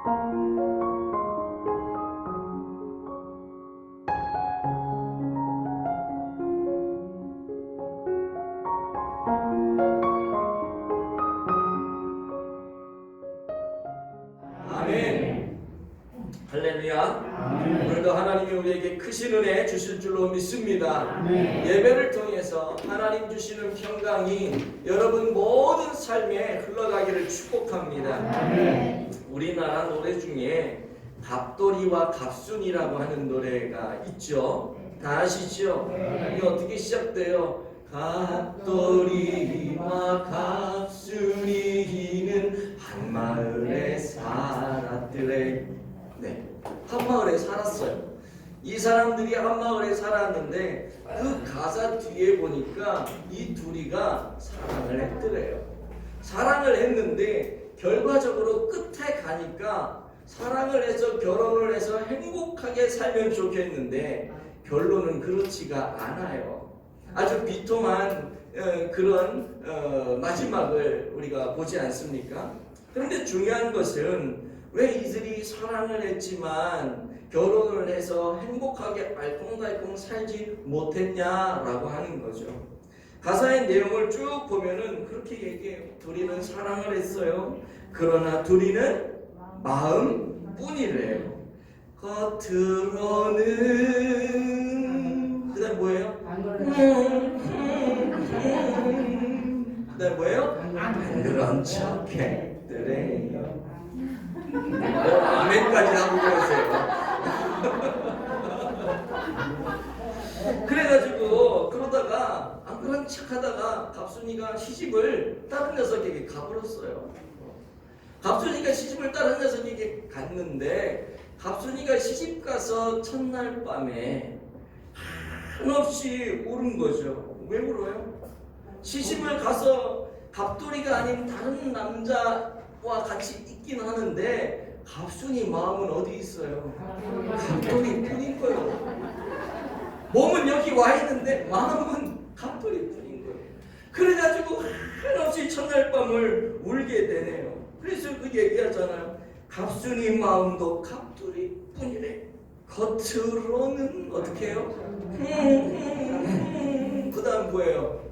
아멘. 할렐루야. 오늘도 하나님이 우리에게 크신 은혜 주실 줄로 믿습니다. 예배를 통해서 하나님 주시는 평강이 여러분 모든 삶에 흘러가기를 축복합니다. 우리나라 노래 중에 갑돌이와 갑순이라고 하는 노래가 있죠. 다 아시죠? 이게 어떻게 시작돼요? 갑돌이와 갑순이는 한 마을에 살았더래. 네, 한 마을에 살았어요. 이 사람들이 한 마을에 살았는데 그 가사 뒤에 보니까 이 둘이가 사랑을 했더래요. 사랑을 했는데 결과적으로 끝에 가니까 사랑을 해서 결혼을 해서 행복하게 살면 좋겠는데 결론은 그렇지가 않아요. 아주 비통한 그런 마지막을 우리가 보지 않습니까? 그런데 중요한 것은 왜 이들이 사랑을 했지만 결혼을 해서 행복하게 알콩달콩 살지 못했냐라고 하는 거죠. 가사의 내용을 쭉 보면은 그렇게 얘기해요. 둘이는 사랑을 했어요. 그러나 둘이는 마음뿐이래요. 겉으로는 그 다음 뭐예요? 그 다음 뭐예요? 안 그런 척했더래요. 아멘까지 하고 그러세요. 그래가지고 그러다가 안 그런 척하다가 갑순이가 시집을 다른 녀석에게 가버렸어요. 갑순이가 시집을 다른 녀석에게 갔는데 갑순이가 시집 가서 첫날 밤에 한없이 울은 거죠. 왜 울어요? 시집을 가서 갑돌이가 아닌 다른 남자와 같이 있긴 하는데 갑순이 마음은 어디 있어요? 갑돌이 뿐인 거예요. 몸은 여기 와 있는데 마음은 갑돌이 뿐인 거예요. 그래가지고 한없이 첫날 밤을 울게 되네요. 그래서 그 얘기하잖아요. 갑순이 마음도 갑돌이 뿐이래. 겉으로는 어떻게 해요? 그 다음 뭐예요?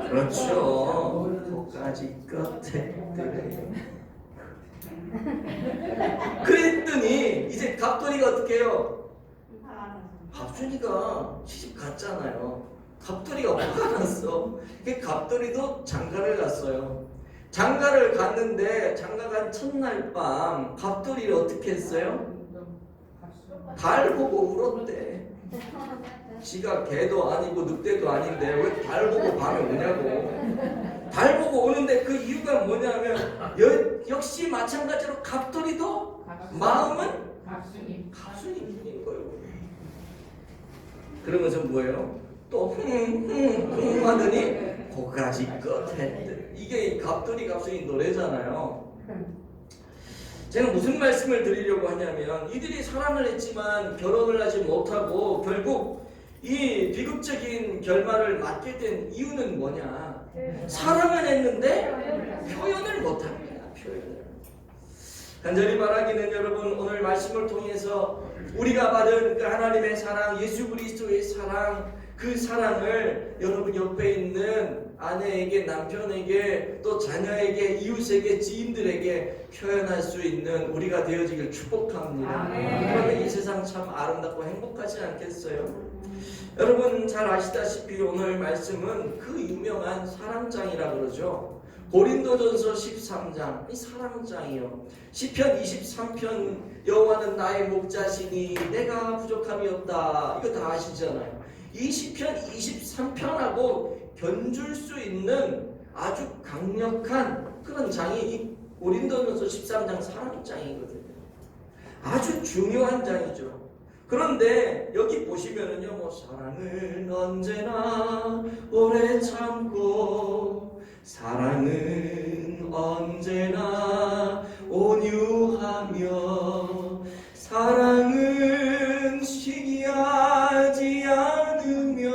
그렇죠. 끝까지 끝에 그래요. 그랬더니 이제 갑돌이가 어떻게 해요? 갑순이가 시집 갔잖아요. 갑돌이가 화가 났어. 갑돌이도 장가를 갔어요. 장가를 갔는데 장가 간 첫날 밤 갑돌이를 어떻게 했어요? 달 보고 울었대. 지가 개도 아니고 늑대도 아닌데 왜 달 보고 밤에 우냐고. 달 보고 우는데 그 이유가 뭐냐면 역시 마찬가지로 갑돌이도 마음은 갑순이뿐인 거예요. 그러면서 뭐예요? 또 하더니 고가지 끝에. 이게 갑돌이 갑순이 노래잖아요. 제가 무슨 말씀을 드리려고 하냐면 이들이 사랑을 했지만 결혼을 하지 못하고 결국 이 비극적인 결말을 맞게 된 이유는 뭐냐? 사랑을 했는데 표현을 못합니다. 표현을. 간절히 말하기는 여러분 오늘 말씀을 통해서 우리가 받은 그 하나님의 사랑, 예수 그리스도의 사랑, 그 사랑을 여러분 옆에 있는 아내에게, 남편에게, 또 자녀에게, 이웃에게, 지인들에게 표현할 수 있는 우리가 되어지길 축복합니다. 그러면 이 세상 참 아름답고 행복하지 않겠어요? 여러분 잘 아시다시피 오늘 말씀은 그 유명한 사랑장이라 그러죠. 고린도전서 13장, 이 사랑장이요. 시편 23편 여호와는 나의 목자시니 내가 부족함이 없다. 이거 다 아시잖아요. 이 시편 23편하고 견줄 수 있는 아주 강력한 그런 장이 이 고린도전서 13장 사랑장이거든요. 아주 중요한 장이죠. 그런데 여기 보시면은요, 뭐 사랑은 언제나 오래 참고 사랑은 언제나 온유하며 사랑은 시기하지 않으며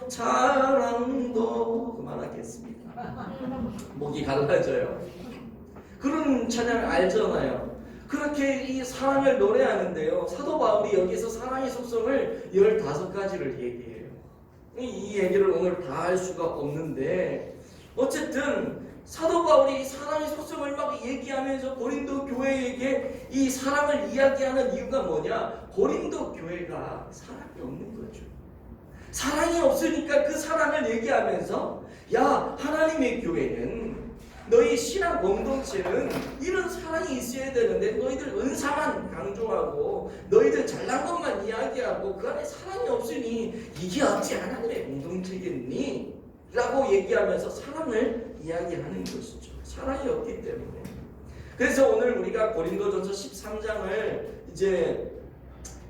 자랑도 그만하겠습니다. 목이 갈라져요. 그런 찬양 알잖아요. 그렇게 이 사랑을 노래하는데요. 사도 바울이 여기서 사랑의 속성을 15가지를 얘기해요. 이 얘기를 오늘 다 할 수가 없는데 어쨌든 사도 바울이 사랑의 속성을 막 얘기하면서 고린도 교회에게 이 사랑을 이야기하는 이유가 뭐냐? 고린도 교회가 사랑이 없는 거죠. 사랑이 없으니까 그 사랑을 얘기하면서 야, 하나님의 교회는 너희 신앙 공동체는 이런 사랑이 있어야 되는데 너희들 은사만 강조하고 너희들 잘난 것만 이야기하고 그 안에 사랑이 없으니 이게 어찌 하나님의 공동체겠니? 라고 얘기하면서 사랑을 이야기하는 것이죠. 사랑이 없기 때문에. 그래서 오늘 우리가 고린도전서 13장을 이제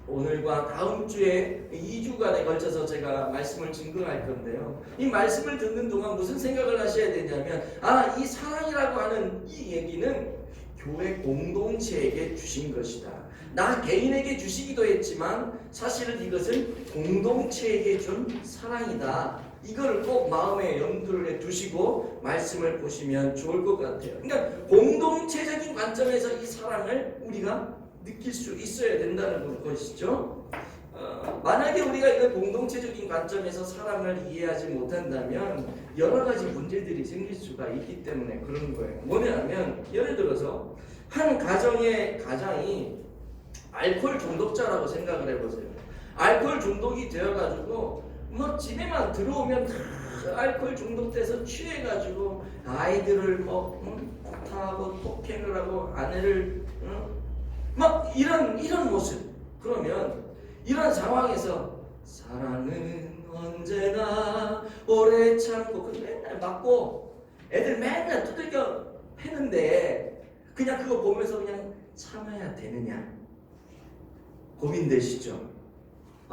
오늘과 다음 주에 2주간에 걸쳐서 제가 말씀을 증거할 건데요. 이 말씀을 듣는 동안 무슨 생각을 하셔야 되냐면 이 사랑이라고 하는 이 얘기는 교회 공동체에게 주신 것이다. 나 개인에게 주시기도 했지만 사실은 이것은 공동체에게 준 사랑이다. 이걸 꼭 마음에 염두를 두시고 말씀을 보시면 좋을 것 같아요. 그러니까 공동체적인 관점에서 이 사랑을 우리가 느낄 수 있어야 된다는 것이죠. 만약에 우리가 이걸 공동체적인 관점에서 사랑을 이해하지 못한다면 여러 가지 문제들이 생길 수가 있기 때문에 그런 거예요. 뭐냐면 예를 들어서 한 가정의 가장이 알코올 중독자라고 생각을 해보세요. 알코올 중독이 되어가지고 뭐 집에만 들어오면 다 알코올 중독돼서 취해가지고 아이들을 구타하고 폭행을 하고 아내를 막 이런 모습. 그러면 이런 상황에서 사랑은 언제나 오래 참고 그 맨날 맞고 애들 맨날 두들겨 패는데 그냥 그거 보면서 그냥 참아야 되느냐 고민되시죠?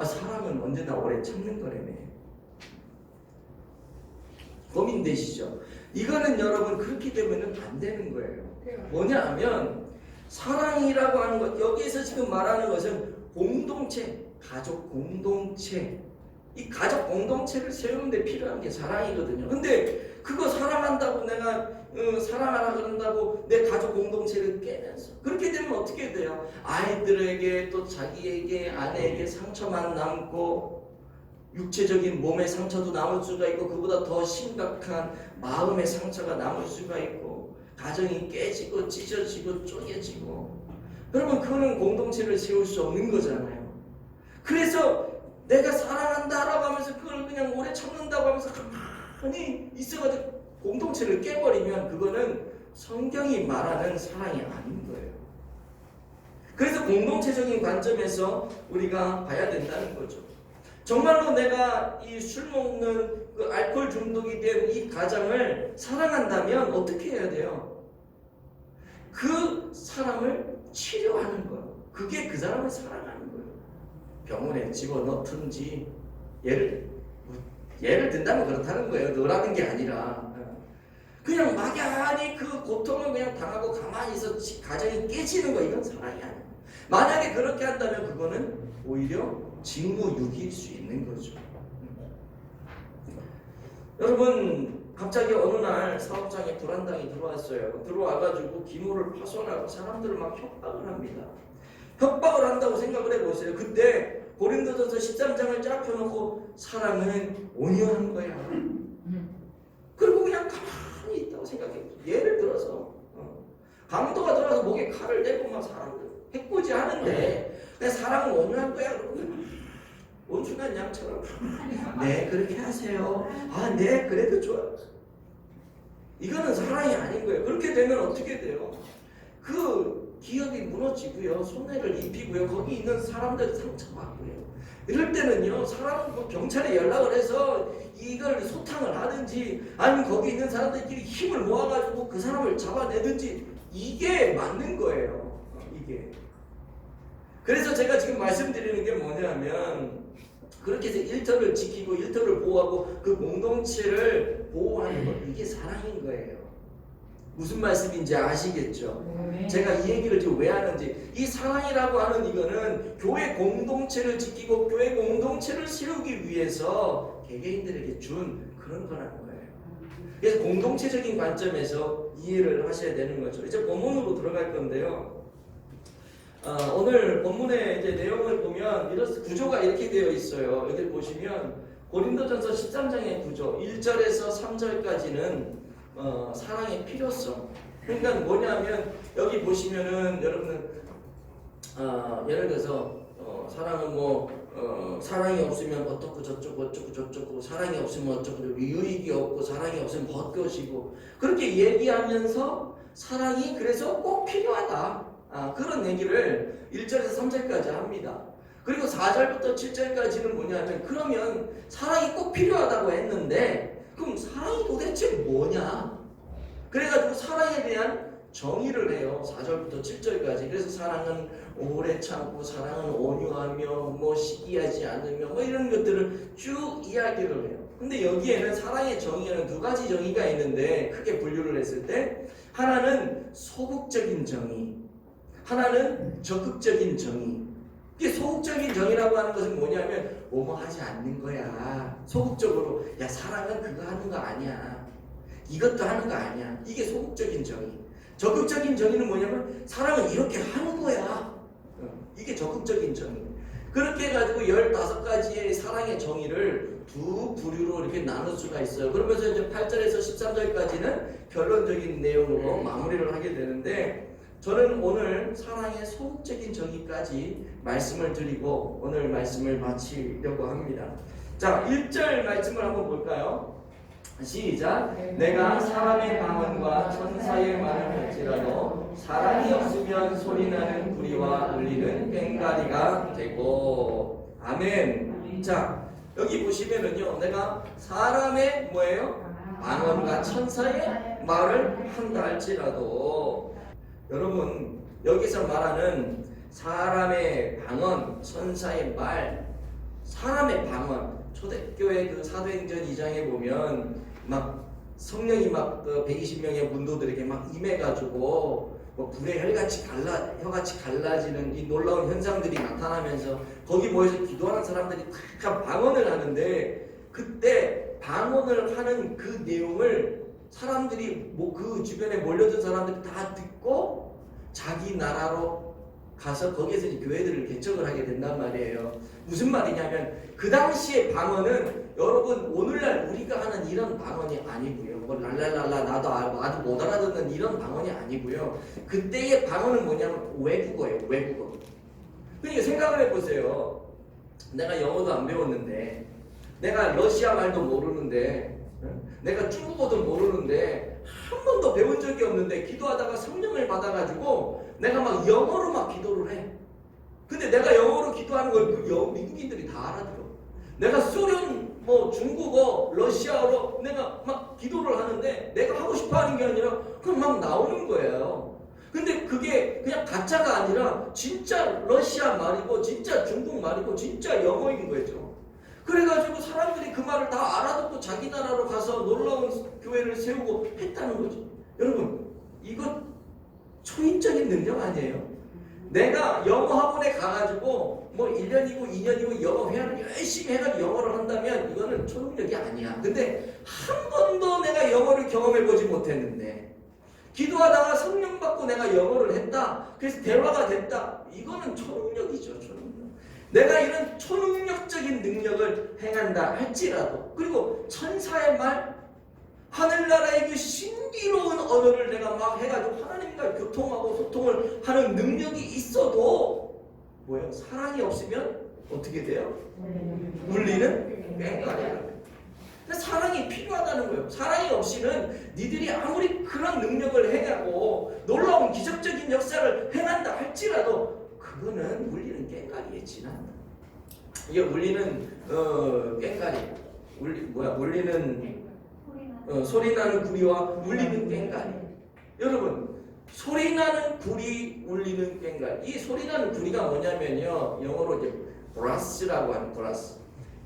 사랑은 언제나 오래 참는 거라며 고민되시죠? 이거는 여러분 그렇기 때문에는 안 되는 거예요. 뭐냐 하면 사랑이라고 하는 것, 여기에서 지금 말하는 것은 공동체, 가족 공동체. 이 가족 공동체를 세우는 데 필요한 게 사랑이거든요. 근데 그거 사랑한다고 내가 사랑하라 그런다고 내 가족 공동체를 깨면서 그렇게 되면 어떻게 돼요? 아이들에게 또 자기에게 아내에게 상처만 남고 육체적인 몸의 상처도 남을 수가 있고 그보다 더 심각한 마음의 상처가 남을 수가 있고 가정이 깨지고 찢어지고 쪼개지고 여러분 그거는 공동체를 세울 수 없는 거잖아요. 그래서 내가 사랑한다라고 하면서 그걸 그냥 오래 참는다고 하면서 가만히 있어가지고 공동체를 깨버리면 그거는 성경이 말하는 사랑이 아닌 거예요. 그래서 공동체적인 관점에서 우리가 봐야 된다는 거죠. 정말로 내가 이 술 먹는 그 알코올 중독이 된 이 가장을 사랑한다면 어떻게 해야 돼요? 그 사람을 치료하는 거예요. 그게 그 사람을 사랑하는 거예요. 병원에 집어넣든지 예를 든다면 그렇다는 거예요. 너라는 게 아니라 그냥 막연히 그 고통을 그냥 당하고 가만히 있어 가정이 깨지는 거 이건 사랑이 아니에요. 만약에 그렇게 한다면 그거는 오히려 직무유기일 수 있는 거죠. 여러분 갑자기 어느 날 사업장에 불안당이 들어왔어요. 들어와가지고 기물을 파손하고 사람들을 막 협박을 합니다. 협박을 한다고 생각을 해보세요. 그때 고린도전서 13장을 쫙 펴놓고 사랑은 온유한 거야. 그리고 그냥 가만히 있다고 생각해요. 예를 들어서 강도가 들어와서 목에 칼을 대고 막 사람들 해코지 하는데 그냥 사랑은 온유한 거야. 그러고 온순한 양처럼 네 그렇게 하세요. 네 그래도 좋아요. 이거는 사랑이 아닌 거예요. 그렇게 되면 어떻게 돼요? 그 기업이 무너지고요. 손해를 입히고요. 거기 있는 사람들 상처받고요. 이럴 때는요. 사람은 경찰에 연락을 해서 이걸 소탕을 하든지 아니면 거기 있는 사람들끼리 힘을 모아가지고 그 사람을 잡아내든지 이게 맞는 거예요. 이게. 그래서 제가 지금 말씀드리는 게 뭐냐면 그렇게 해서 일터를 지키고 일터를 보호하고 그 공동체를 보호하는 것 이게 사랑인 거예요. 무슨 말씀인지 아시겠죠? 제가 이 얘기를 지금 왜 하는지 이 사랑이라고 하는 이거는 교회 공동체를 지키고 교회 공동체를 세우기 위해서 개개인들에게 준 그런 거라는 거예요. 그래서 공동체적인 관점에서 이해를 하셔야 되는 거죠. 이제 본문으로 들어갈 건데요. 오늘 본문의 이제 내용을 보면 이런 구조가 이렇게 되어 있어요. 여기 보시면 고린도전서 13장의 구조 1절에서 3절까지는 사랑의 필요성. 그러니까 뭐냐면 여기 보시면은 여러분은 예를 들어서 사랑은 사랑이 없으면 어떻고 저쩌고 사랑이 없으면 어쩌고 유익이 없고 사랑이 없으면 벗겨지고 그렇게 얘기하면서 사랑이 그래서 꼭 필요하다. 그런 얘기를 1절에서 3절까지 합니다. 그리고 4절부터 7절까지는 뭐냐면 그러면 사랑이 꼭 필요하다고 했는데 그럼 사랑이 도대체 뭐냐? 그래가지고 사랑에 대한 정의를 해요. 4절부터 7절까지. 그래서 사랑은 오래 참고 사랑은 온유하며 시기하지 않으며 이런 것들을 쭉 이야기를 해요. 근데 여기에는 사랑의 정의에는 두 가지 정의가 있는데 크게 분류를 했을 때 하나는 소극적인 정의, 하나는 적극적인 정의. 이게 소극적인 정의라고 하는 것은 뭐냐면 뭐뭐 하지 않는 거야. 소극적으로 야 사랑은 그거 하는 거 아니야. 이것도 하는 거 아니야. 이게 소극적인 정의. 적극적인 정의는 뭐냐면 사랑은 이렇게 하는 거야. 이게 적극적인 정의. 그렇게 해가지고 15가지의 사랑의 정의를 두 부류로 이렇게 나눌 수가 있어요. 그러면서 이제 8절에서 13절까지는 결론적인 내용으로 마무리를 하게 되는데 저는 오늘 사랑의 소극적인 정의까지 말씀을 드리고 오늘 말씀을 마치려고 합니다. 자, 1절 말씀을 한번 볼까요? 시작. 내가 사람의 방언과 천사의 말을 할지라도 사랑이 없으면 소리나는 구리와 울리는 꽹과리가 되고. 아멘. 자, 여기 보시면은요, 내가 사람의 뭐예요? 방언과 천사의 말을 한다 할지라도, 여러분 여기서 말하는 사람의 방언, 천사의 말, 사람의 방언, 초대교회 그 사도행전 2장에 보면 막 성령이 막 120명의 문도들에게 막 임해가지고 불의 혀같이 갈라지는 이 놀라운 현상들이 나타나면서 거기 모여서 기도하는 사람들이 다 방언을 하는데 그때 방언을 하는 그 내용을 사람들이 그 주변에 몰려든 사람들이 다 듣고 자기 나라로 가서 거기에서 교회들을 개척을 하게 된단 말이에요. 무슨 말이냐면 그 당시의 방언은 여러분 오늘날 우리가 하는 이런 방언이 아니고요. 랄랄랄라 나도 못 알아듣는 이런 방언이 아니고요. 그때의 방언은 뭐냐면 외국어예요. 외국어. 그러니까 생각을 해보세요. 내가 영어도 안 배웠는데 내가 러시아 말도 모르는데 내가 중국어도 모르는데 한 번도 배운 적이 없는데 기도하다가 성령을 받아가지고 내가 막 영어로 막 기도를 해. 근데 내가 영어로 기도하는 걸 미국인들이 다 알아들어. 내가 소련, 중국어, 러시아어로 내가 막 기도를 하는데 내가 하고 싶어 하는 게 아니라 그냥 막 나오는 거예요. 근데 그게 그냥 가짜가 아니라 진짜 러시아 말이고 진짜 중국 말이고 진짜 영어인 거죠. 그래가지고 사람들이 그 말을 다 알아듣고 자기 나라로 가서 놀라운 교회를 세우고 했다는 거죠. 여러분 이거 초인적인 능력 아니에요? 내가 영어 학원에 가가지고 1년이고 2년이고 영어 회화를 열심히 해가지고 영어를 한다면 이거는 초능력이 아니야. 근데 한 번도 내가 영어를 경험해보지 못했는데 기도하다가 성령 받고 내가 영어를 했다. 그래서 대화가 됐다. 이거는 초능력이죠. 초능력. 내가 이런 초능력적인 능력을 행한다 할지라도 그리고 천사의 말 하늘나라의 그 신비로운 언어를 내가 막 해가지고 하나님과 교통하고 소통을 하는 능력이 있어도 뭐예요? 사랑이 없으면 어떻게 돼요? 울리는 꽹과리가. 사랑이 필요하다는 거예요. 사랑이 없이는 니들이 아무리 그런 능력을 행하고 놀라운 기적적인 역사를 행한다 할지라도 그거는 울리는 꽹과리에 지난다. 이게 울리는 꽹과리, 울리는 소리나는 구리와 울리는 꽹과리. 여러분 소리나는 구리, 울리는 꽹과리. 이 소리나는 구리가 뭐냐면요, 영어로 이제 브라스라고 하는 브라스.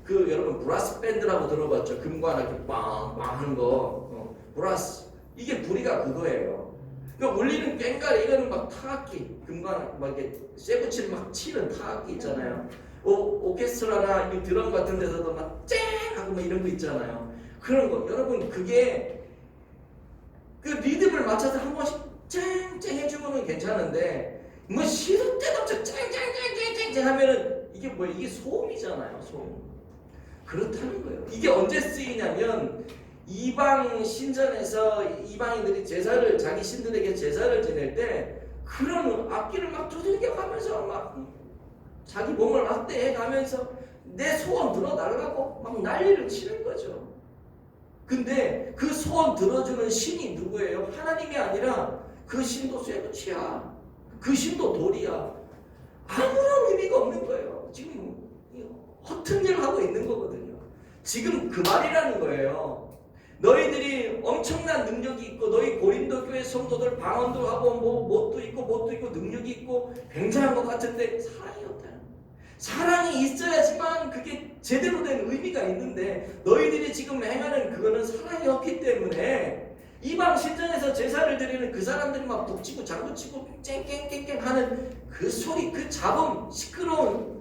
여러분 브라스 밴드라고 들어봤죠? 금관 이렇게 빵빵 하는 거. 브라스. 이게 구리가 그거예요. 그러니까 울리는 꽹과리 이거는 막 타악기, 금관 막 이렇게 쇠붙이를 막 치는 타악기 있잖아요. 오케스트라나 이 드럼 같은 데서도 막 쨍 하고 막 이런 거 있잖아요. 그런 거. 여러분 그게 그 리듬을 맞춰서 한 번씩 쨍쨍 해주면 괜찮은데 뭐 시도 때도 없이 쨍쨍쨍쨍쨍 하면은 이게 뭐 이게 소음이잖아요. 소음. 그렇다는 거예요. 이게 언제 쓰이냐면 이방 신전에서 이방인들이 제사를 자기 신들에게 제사를 지낼 때 그런 악기를 막 두들겨 가면서 막 자기 몸을 확대해 가면서 내 소원 들어달라고 막 난리를 치는 거죠. 근데 그 소원 들어주는 신이 누구예요? 하나님이 아니라 그 신도 쇠붙이야. 그 신도 돌이야. 아무런 의미가 없는 거예요. 지금 허튼 일 하고 있는 거거든요. 지금 그 말이라는 거예요. 너희들이 엄청난 능력이 있고 너희 고린도 교회 성도들 방언도 하고 뭐 뭣도 있고 능력이 있고 굉장한 것 같은데 사랑이 없다는 거예요. 사랑이 있어야지만 그게 제대로 된 의미가 있는데 너희들이 지금 행하는 그거는 사랑이 없기 때문에 이방 신전에서 제사를 드리는 그 사람들이 막 북치고 장구치고 쨍쨍쨍쨍 하는 그 소리, 그 잡음, 시끄러운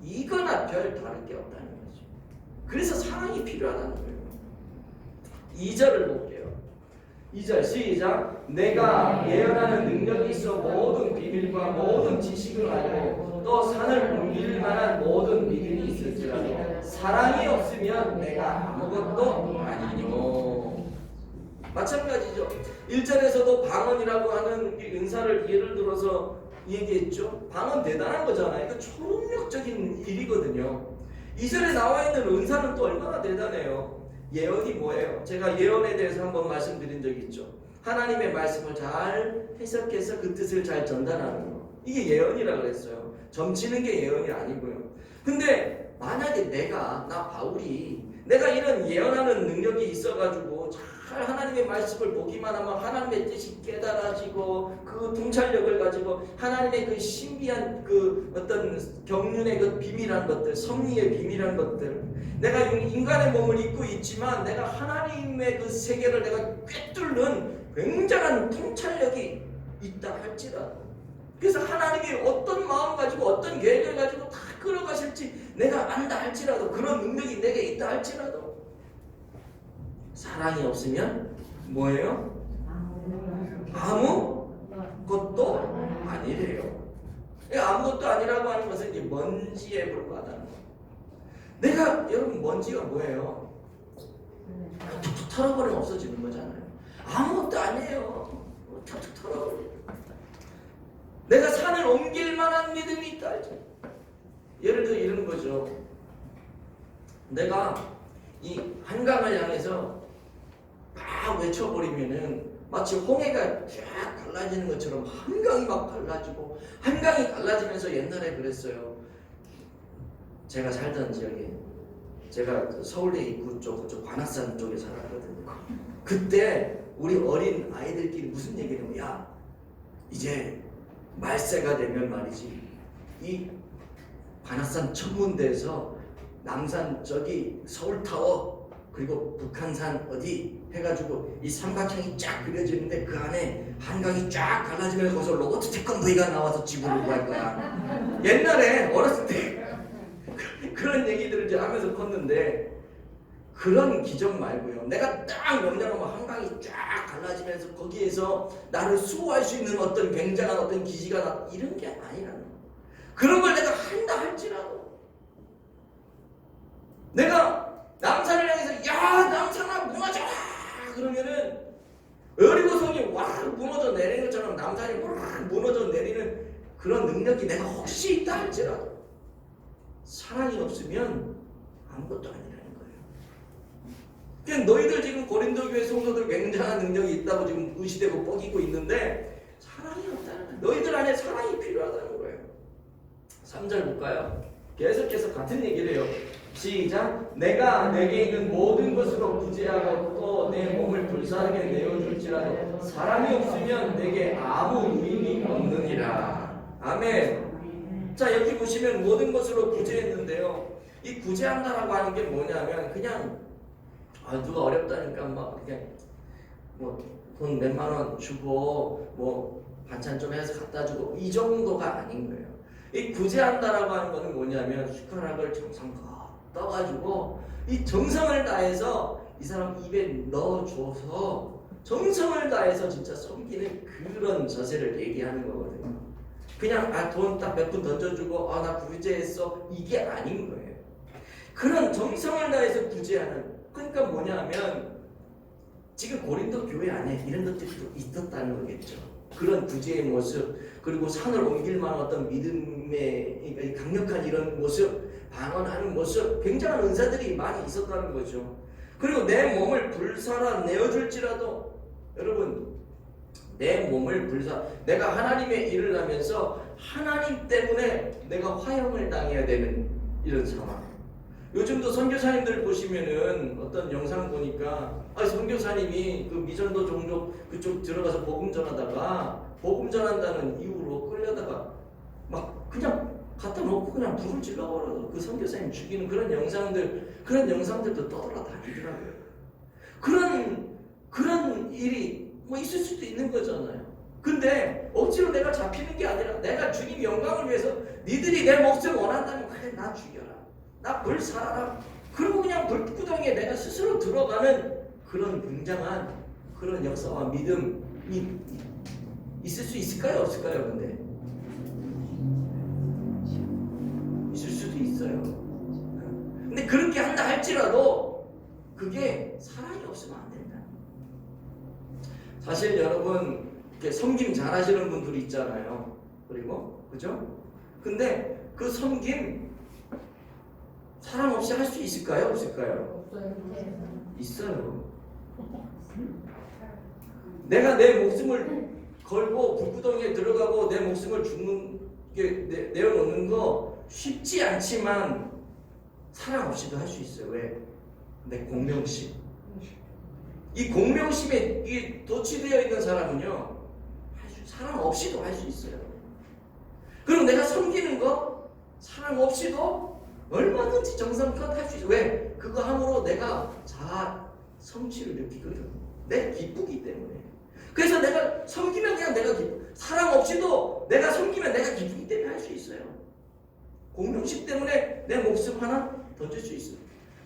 이거나 별 다를 게 없다는 거죠. 그래서 사랑이 필요하다는 거예요. 2절을 볼게요. 2절 시작. 내가 예언하는 능력이 있어 모든 비밀과 모든 지식을 알고 또 산을 옮길 만한 모든 믿음이 있을지라도 사랑이 없으면 내가 아무것도 아니뇨. 마찬가지죠. 1절에서도 방언이라고 하는 은사를 예를 들어서 얘기했죠. 방언 대단한 거잖아요. 이거 초능력적인 일이거든요. 2절에 나와 있는 은사는 또 얼마나 대단해요. 예언이 뭐예요? 제가 예언에 대해서 한번 말씀드린 적이 있죠. 하나님의 말씀을 잘 해석해서 그 뜻을 잘 전달하는 거. 이게 예언이라고 그랬어요. 점치는 게 예언이 아니고요. 근데 만약에 나 바울이 내가 이런 예언하는 능력이 있어가지고 잘 하나님의 말씀을 보기만 하면 하나님의 뜻이 깨달아지고 그 통찰력을 가지고 하나님의 그 신비한 그 어떤 경륜의 그 비밀한 것들, 섭리의 비밀한 것들, 내가 인간의 몸을 입고 있지만 내가 하나님의 그 세계를 내가 꿰뚫는 굉장한 통찰력이 있다 할지라도, 그래서 하나님이 어떤 마음 가지고 어떤 계획을 가지고 다 끌어가실지 내가 안다 할지라도, 그런 능력이 내게 있다 할지라도 사랑이 없으면 뭐예요? 아무것도 아니래요. 아무것도 아니라고 하는 것은 이제 먼지에 불과하다는 거예요. 내가, 여러분, 먼지가 뭐예요? 툭툭 털어버리면 없어지는 거잖아요. 아무것도 아니에요. 툭툭 털어버리면. 내가 산을 옮길 만한 믿음이 있다. 예를 들어 이런 거죠. 내가 이 한강을 향해서 막 외쳐버리면은 마치 홍해가 쫙 갈라지는 것처럼 한강이 막 갈라지고, 한강이 갈라지면서 옛날에 그랬어요. 제가 살던 지역에, 제가 서울대 입구 그쪽 관악산 쪽에 살았거든요. 그때 우리 어린 아이들끼리 무슨 얘기를 하면, 야, 이제 말세가 되면 말이지, 이 관악산 천문대에서 남산 저기 서울타워 그리고 북한산 어디 해가지고 이 삼각형이 쫙 그려지는데 그 안에 한강이 쫙 갈라지면서 거기서 로봇 태권도가 나와서 지구를 구할 거야. 옛날에 어렸을 때 그런 얘기들을 이제 하면서 컸는데, 그런 기적 말고요. 내가 딱 명령하면 한강이 쫙 갈라지면서 거기에서 나를 수호할 수 있는 어떤 굉장한 어떤 기지가 나, 이런 게 아니라는 거야. 그런 걸 내가 한다 할지라도, 내가 남산을 향해서 야 남산아 무너져라 그러면은 여리고성이 확 무너져 내리는 것처럼 남산이 확 무너져 내리는 그런 능력이 내가 혹시 있다 할지라도 사랑이 없으면 아무것도 아니라는 거예요. 그냥 너희들 지금 고린도 교회 성도들 굉장한 능력이 있다고 지금 의시되고 뻐기고 있는데 사랑이 없다는 거예요. 너희들 안에 사랑이 필요하다는 거예요. 3절 볼까요? 계속해서 같은 얘기를 해요. 시작. 내가 내게 있는 모든 것으로 구제하고 또 내 몸을 불사르게 내어줄지라도 사랑이 없으면 내게 아무 의미 없느니라. 아멘. 자, 여기 보시면 모든 것으로 구제했는데요. 이 구제한다라고 하는 게 뭐냐면 그냥 누가 어렵다니까 막 그냥 뭐 돈 몇만 원 주고 뭐 반찬 좀 해서 갖다 주고 이 정도가 아닌 거예요. 이 구제한다라고 하는 거는 뭐냐면 숟가락을 정성껏 떠가지고 이 정성을 다해서 이 사람 입에 넣어줘서 정성을 다해서 진짜 섬기는 그런 자세를 얘기하는 거거든요. 그냥 돈 딱 몇 푼 던져주고 나 구제했어 이게 아닌 거예요. 그런 정성을 다해서 구제하는, 그러니까 뭐냐면 지금 고린도 교회 안에 이런 것들이 또 있었다는 거겠죠. 그런 구제의 모습, 그리고 산을 옮길 만한 어떤 믿음의 강력한 이런 모습, 방언하는 모습, 굉장한 은사들이 많이 있었다는 거죠. 그리고 내 몸을 불사라 내어줄지라도, 여러분 내 몸을 내가 하나님의 일을 하면서 하나님 때문에 내가 화형을 당해야 되는 이런 상황. 요즘도 선교사님들 보시면은 어떤 영상 보니까 선교사님이 그 미전도 종족 그쪽 들어가서 복음 전하다가 복음 전한다는 이유로 끌려다가 막 그냥 갖다 놓고 그냥 불을 질러버려서 그 선교사님 죽이는 그런 영상들도 떠돌아다니더라고요. 그런 일이 뭐 있을 수도 있는 거잖아요. 근데 억지로 내가 잡히는 게 아니라 내가 주님 영광을 위해서 니들이 내 몫을 원한다면 그래 나 죽여라, 나 불 살아라, 그리고 그냥 불구덩이에 내가 스스로 들어가는 그런 굉장한 그런 역사와 믿음이 있을 수 있을까요? 없을까요? 근데 있을 수도 있어요. 근데 그렇게 한다 할지라도 그게 사랑이 없으면 안 된다. 사실 여러분 섬김 잘 하시는 분들이 있잖아요. 그리고 그죠? 근데 그 섬김 사랑 없이 할 수 있을까요? 없을까요? 있어요. 내가 내 목숨을 걸고 불구덩이에 들어가고 내 목숨을 죽는 게 내어놓는 거 쉽지 않지만 사랑 없이도 할 수 있어요. 왜? 내 공명심. 이 공명심에 이 도취되어 있는 사람은요, 사랑 없이도 할 수 있어요. 그럼 내가 섬기는 거 사랑 없이도 얼마든지 정성껏 할 수 있어요. 왜? 그거 함으로 내가 자아 성취를 느끼거든. 내 기쁘기 때문에. 그래서 내가 섬기면 그냥 내가 기쁘. 사랑 없이도 내가 섬기면 내가 기쁘기 때문에 할 수 있어요. 공명심 때문에 내 목숨 하나 던질 수 있어요.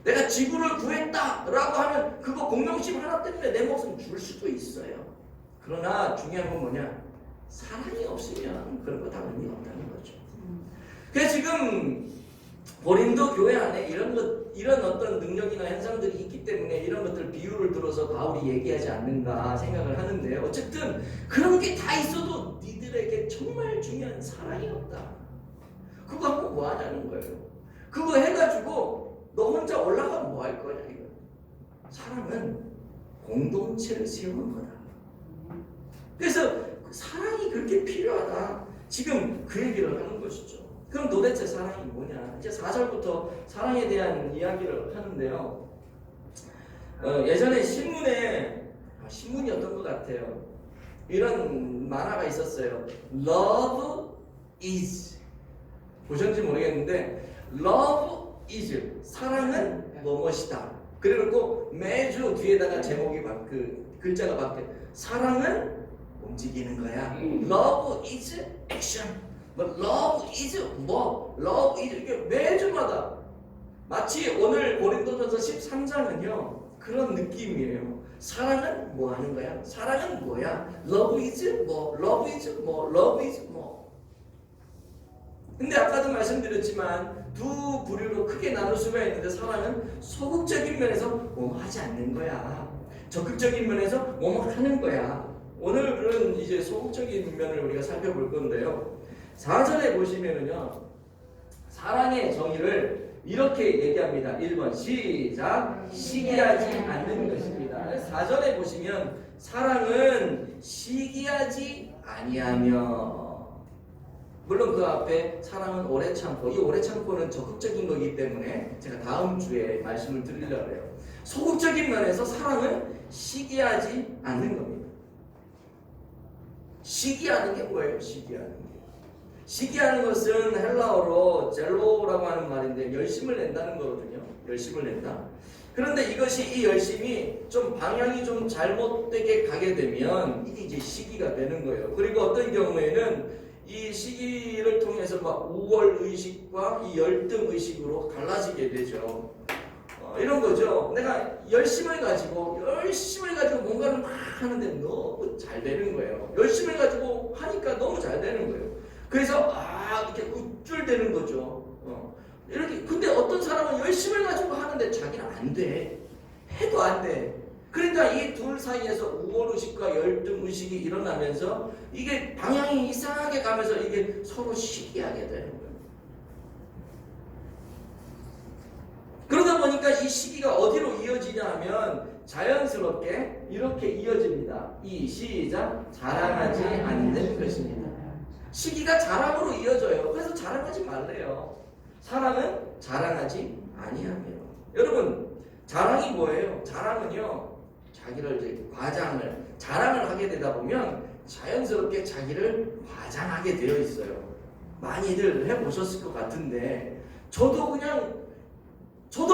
내가 지구를 구했다라고 하면 그거 공명심 하나 때문에 내 목숨 줄 수도 있어요. 그러나 중요한 건 뭐냐? 사랑이 없으면 그런 거 다 의미 없다는 거죠. 그래서 지금 고린도 교회 안에 이런 어떤 능력이나 현상들이 있기 때문에 이런 것들 비유를 들어서 바울이 얘기하지 않는가 생각을 하는데, 어쨌든 그런 게 다 있어도 니들에게 정말 중요한 사랑이 없다. 그거 하면 뭐 하냐는 거예요. 그거 해가지고 너 혼자 올라가면 뭐 할 거냐 이거. 사랑은 공동체를 세우는 거다. 그래서 사랑이 그렇게 필요하다. 지금 그 얘기를 하는 것이죠. 그럼 도대체 사랑이 뭐냐? 이제 4절부터 사랑에 대한 이야기를 하는데요. 예전에 신문이었던 것 같아요. 이런 만화가 있었어요. Love is. 보셨는지 모르겠는데 Love is. 사랑은 뭐뭐시다. 그리고 매주 뒤에다가 제목이 그 글자가 바뀌어. 사랑은 움직이는 거야. Love is action. Love is 뭐? Love is 이게 매주마다 마치 오늘 고린도전서 13장은요 그런 느낌이에요. 사랑은 뭐 하는 거야? 사랑은 뭐야? Love is 뭐? Love is 뭐? Love is 뭐? 근데 아까도 말씀드렸지만 두 부류로 크게 나눌 수가 있는데, 사랑은 소극적인 면에서 뭐뭐 하지 않는 거야. 적극적인 면에서 뭐뭐 하는 거야. 오늘은 이제 소극적인 면을 우리가 살펴볼 건데요. 4절에 보시면은요, 사랑의 정의를 이렇게 얘기합니다. 1번 시작. 시기하지 않는 것입니다. 4절에 보시면 사랑은 시기하지 아니하며, 물론 그 앞에 사랑은 오래 참고, 이 오래 참고는 적극적인 거기 때문에 제가 다음 주에 말씀을 드리려고 해요. 소극적인 면에서 사랑은 시기하지 않는 겁니다. 시기하는 게 뭐예요? 시기하는 게. 시기하는 것은 헬라어로 젤로라고 하는 말인데 열심을 낸다는 거거든요. 열심을 낸다. 그런데 이 열심이 좀 방향이 좀 잘못되게 가게 되면 이게 이제 시기가 되는 거예요. 그리고 어떤 경우에는 이 시기를 통해서 막 우월 의식과 이 열등 의식으로 갈라지게 되죠. 이런 거죠. 내가 열심을 가지고 뭔가를 막 하는데 너무 잘 되는 거예요. 열심을 가지고 하니까 너무 잘 되는 거예요. 그래서 이렇게 우쭐대는 거죠. 이렇게. 근데 어떤 사람은 열심을 가지고 하는데 자기는 안 돼. 해도 안 돼. 그러니까 이 둘 사이에서 우월의식과 열등의식이 일어나면서 이게 방향이 이상하게 가면서 이게 서로 시기하게 되는 거예요. 그러다 보니까 이 시기가 어디로 이어지냐 하면 자연스럽게 이렇게 이어집니다. 시작. 자랑하지 않는 것입니다. 시기가 자랑으로 이어져요. 그래서 자랑하지 말래요. 사람은 자랑하지 아니하며. 여러분, 자랑이 뭐예요? 자랑은요, 자기를 이제 자랑을 하게 되다 보면 자연스럽게 자기를 과장하게 되어 있어요. 많이들 해보셨을 것 같은데, 저도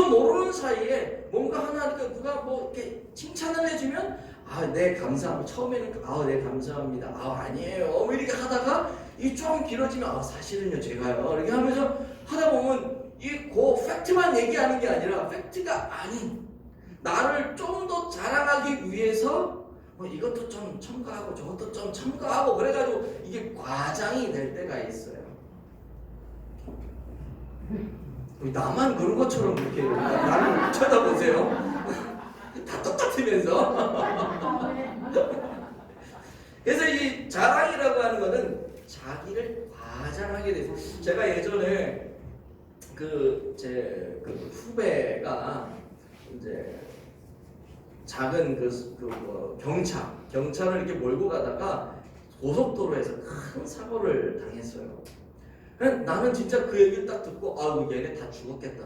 모르는 사이에 뭔가 하나 누가 뭐 이렇게 칭찬을 해주면 네 감사합니다. 처음에는 네 감사합니다. 아니에요. 뭐 이렇게 하다가 이 좀 길어지면 사실은요 제가요 이렇게 하면서 하다 보면 그 팩트만 얘기하는 게 아니라 팩트가 아닌 나를 좀 더 자랑하기 위해서 이것도 좀 첨가하고 저것도 좀 첨가하고 그래가지고 이게 과장이 될 때가 있어요. 나만 그런 것처럼 그렇게 나를 쳐다보세요. 다 똑같으면서. 그래서 이 자랑이라고 하는 것은 자기를 과장하게 돼서. 제가 예전에 제 후배가 이제 작은 경차를 이렇게 몰고 가다가 고속도로에서 큰 사고를 당했어요. 나는 진짜 그 얘기를 딱 듣고 얘네 다 죽었겠다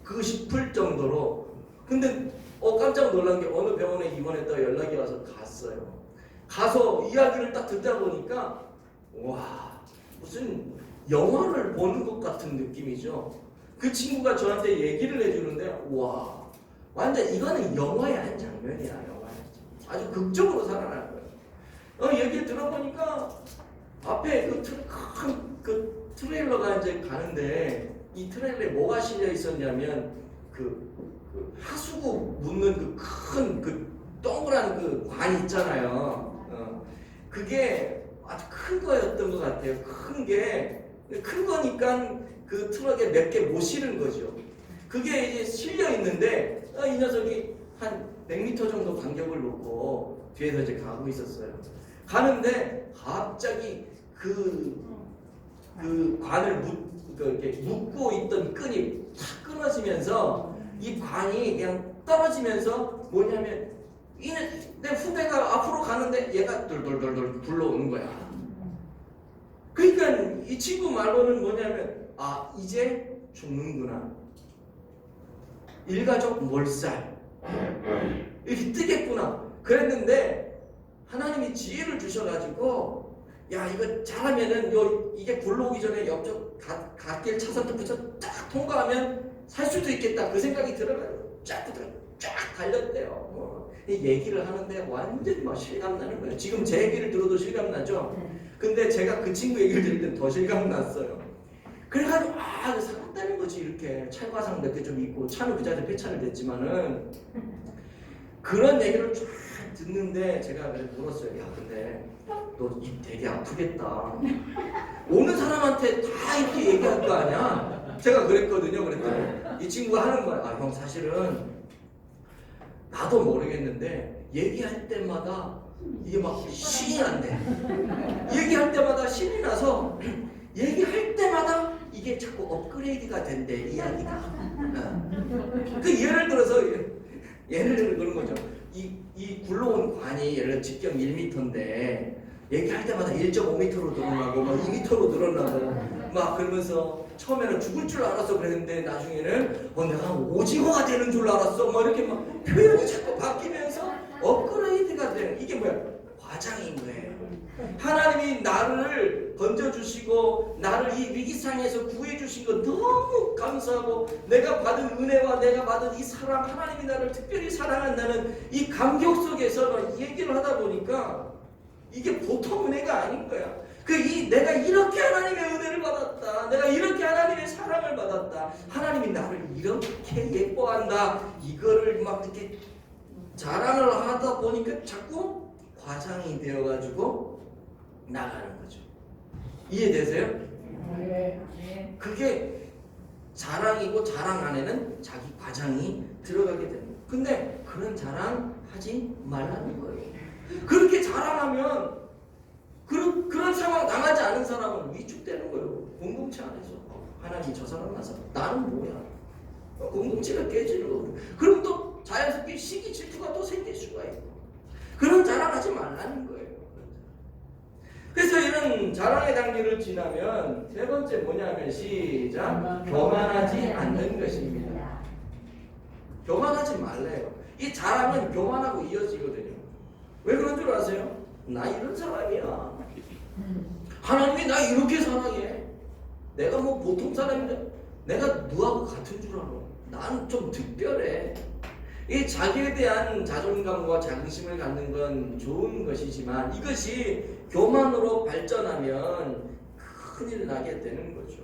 그거 싶을 정도로. 근데 깜짝 놀란 게 어느 병원에 입원했다가 연락이 와서 갔어요. 가서 이야기를 딱 듣다 보니까 와, 무슨 영화를 보는 것 같은 느낌이죠. 그 친구가 저한테 얘기를 해주는데 와, 완전 이거는 영화의 한 장면이야. 영화의 아주 극적으로 살아나는 거예요. 얘기를 들어보니까 앞에 큰 트레일러가 이제 가는데 이 트레일러에 뭐가 실려 있었냐면 하수구 묻는 큰 동그란 관 있잖아요. 그게 아주 큰 거였던 것 같아요. 큰 거니까 그 트럭에 몇 개 못 실은 거죠. 그게 이제 실려 있는데 이 녀석이 한 100m 정도 간격을 놓고 뒤에서 이제 가고 있었어요. 가는데 갑자기 그 관을 이렇게 묶고 있던 끈이 탁 끊어지면서 이 관이 그냥 떨어지면서 뭐냐면 내 후배가 앞으로 가는데 얘가 돌돌돌돌 굴러오는 거야. 그러니까 이 친구 말로는 뭐냐면 이제 죽는구나. 일가족 몰살 이렇게 뜨겠구나 그랬는데 하나님이 지혜를 주셔가지고 이거 잘하면은 이게 굴러오기 전에 옆쪽 갓길 차선도 붙여 딱 통과하면 살 수도 있겠다 그 생각이 들어가지고 쫙 달렸대요. 이 얘기를 하는데 완전히 막 실감나는 거예요. 지금 제 얘기를 들어도 실감나죠? 근데 제가 그 친구 얘기를 들을 땐 더 실감났어요. 그래가지고 살았다는 거지. 이렇게 찰과상 몇 개 좀 있고 차는 그 자리에 폐차를 됐지만은 그런 얘기를 쫙 듣는데 제가 그래서 물었어요. 근데 너 입 되게 아프겠다. 오는 사람한테 다 이렇게 얘기할 거 아니야? 제가 그랬거든요. 그랬더니 이 친구가 하는 거야. 형 사실은 나도 모르겠는데 얘기할 때마다 이게 막 신이 난대. 얘기할 때마다 신이 나서 얘기할 때마다 이게 자꾸 업그레이드가 된대 이야기가. 예를 들어서 그런 거죠. 이 굴러온 관이 예를 들어 직경 1m인데 얘기할 때마다 1.5m로 늘어나고 막 2m로 늘어나고 막 그러면서 처음에는 죽을 줄 알았어 그랬는데 나중에는 내가 오징어가 되는 줄 알았어 막 이렇게 막 표현이 자꾸 바뀌면서 업그레이드가 되는 이게 뭐야? 과장인 거예요. 하나님이 나를 건져주시고 나를 이 위기상에서 구해주신 거 너무 감사하고 내가 받은 은혜와 내가 받은 이 사랑 하나님이 나를 특별히 사랑한다는 이 감격 속에서 이 얘기를 하다 보니까 이게 보통 은혜가 아닌 거야. 내가 이렇게 하나님의 은혜를 받았다. 내가 이렇게 하나님의 사랑을 사랑을 받았다. 하나님이 나를 이렇게 예뻐한다. 이거를 막 이렇게 자랑을 하다 보니까 자꾸 과장이 되어가지고 나가는 거죠. 이해되세요? 네. 그게 자랑이고 자랑 안에는 자기 과장이 들어가게 됩니다. 근데 그런 자랑 하지 말라는 거예요. 그렇게 자랑하면 그런 상황 당하지 않은 사람은 위축되는 거예요. 공동체 안에서. 하나님 저 사람 나서 나는 뭐야? 공동체가 깨지는 거고. 그럼 또 자연스럽게 시기 질투가 또 생길 수가 있고. 그런 자랑하지 말라는 거예요. 그래서 이런 자랑의 단계를 지나면 세 번째 뭐냐면 시작 교만하지 않는 것입니다. 교만하지 말래요. 이 자랑은 교만하고 이어지거든요. 왜 그런 줄 아세요? 나 이런 사람이야. 하나님이 나 이렇게 사랑해. 내가 뭐 보통 사람인데 내가 너하고 같은 줄 알아. 난 좀 특별해. 이 자기에 대한 자존감과 자긍심을 갖는 건 좋은 것이지만 이것이 교만으로 발전하면 큰일 나게 되는 거죠.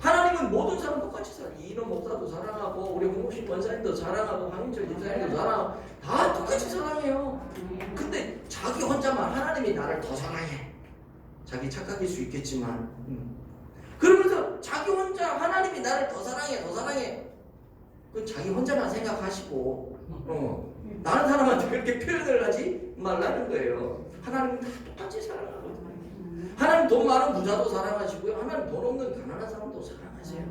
하나님은 모든 사람 똑같이 사랑해. 이놈 목사도 사랑하고 우리 홍옥신 권사님도 사랑하고 황인철 집사님도 사랑하고 다 똑같이 사랑해요. 근데 자기 혼자만 하나님이 나를 더 사랑해. 자기 착각일 수 있겠지만 그러면서 자기 혼자 하나님이 나를 더 사랑해 더 사랑해. 그 자기 혼자만 생각하시고 다른 사람한테 그렇게 표현을 하지 말라는 거예요. 하나님은 다 똑같이 사랑하거든요. 하나님 돈 많은 부자도 사랑하시고요. 하나님 돈 없는 가난한 사람도 사랑하세요.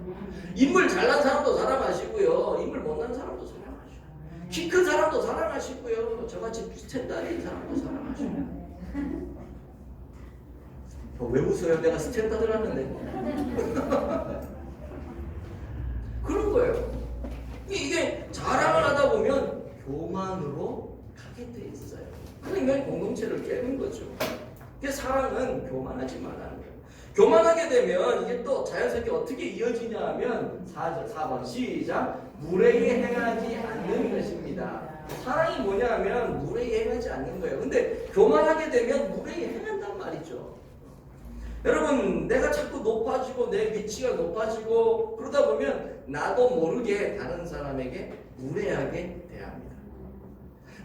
인물 잘난 사람도 사랑하시고요. 인물 못난 사람도 사랑하시고 키 큰 사람도 사랑하시고요. 저같이 스탠다드인 사람도 사랑하시고. 왜 웃어요? 내가 스탠다드라는데. 그런 거예요. 이게 자랑을 하다 보면 교만으로 가게 돼 있어요. 그러니까 공동체를 깨는 거죠. 사랑은 교만하지 말라는 거예요. 교만하게 되면 이게 또 자연스럽게 어떻게 이어지냐 하면 4번 시작 무례히 행하지 않는 것입니다. 사랑이 뭐냐 하면 무례히 행하지 않는 거예요. 근데 교만하게 되면 무례히 행한단 말이죠. 여러분 내가 자꾸 높아지고 내 위치가 높아지고 그러다 보면 나도 모르게 다른 사람에게 무례하게 대합니다.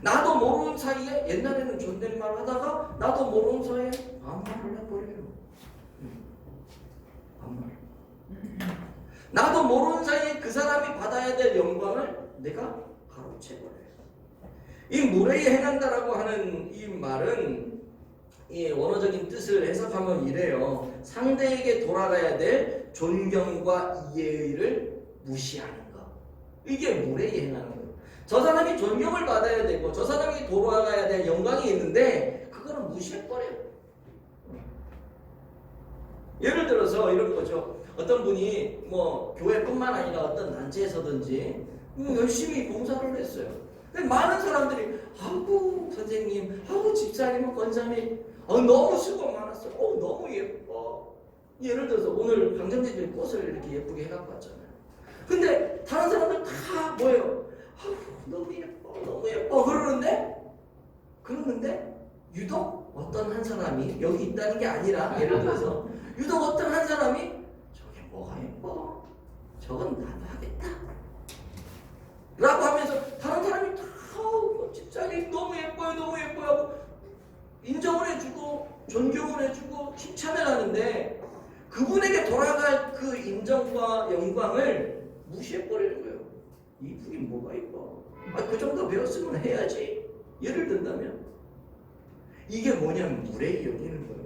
나도 모르는 사이에 옛날에는 존댓말 하다가 나도 모르는 사이에 반말을 해버려요. 반말. 나도 모르는 사이에 그 사람이 받아야 될 영광을 내가 가로채버려요. 이 무례히 행한다라고 하는 이 말은 이 원어적인 뜻을 해석하면 이래요. 상대에게 돌아가야 될 존경과 예의를 무시하는 것. 이게 무례히 행하는 거예요. 저 사람이 존경을 받아야 되고 저 사람이 돌아가야 될 영광이 있는데 그거는 무시해버려요. 예를 들어서 이런 거죠. 어떤 분이 뭐 교회뿐만 아니라 어떤 단체에서든지 열심히 봉사를 했어요. 근데 많은 사람들이 아이고 선생님, 아이고 집사님, 권사님 너무 수고 많았어. 너무 예뻐. 예를 들어서 오늘 강정재님 꽃을 이렇게 예쁘게 해갖고 왔잖아요. 근데 다른 사람들 다 뭐예요? 너무 예뻐, 너무 예뻐 그러는데 유독 어떤 한 사람이 여기 있다는 게 아니라 예를 들어서 유독 어떤 한 사람이 저게 뭐가 예뻐? 저건 나도 하겠다. 라고 하면서 다른 사람이 다 집사님 너무 예뻐요, 너무 예뻐요 하고 인정을 해주고 존경을 해주고 칭찬을 하는데 그분에게 돌아갈 그 인정과 영광을 무시해버리는 거예요. 이쁘긴 뭐가 이뻐. 그 정도 배웠으면 해야지. 예를 든다면 이게 뭐냐면 무례히 여기는 거예요.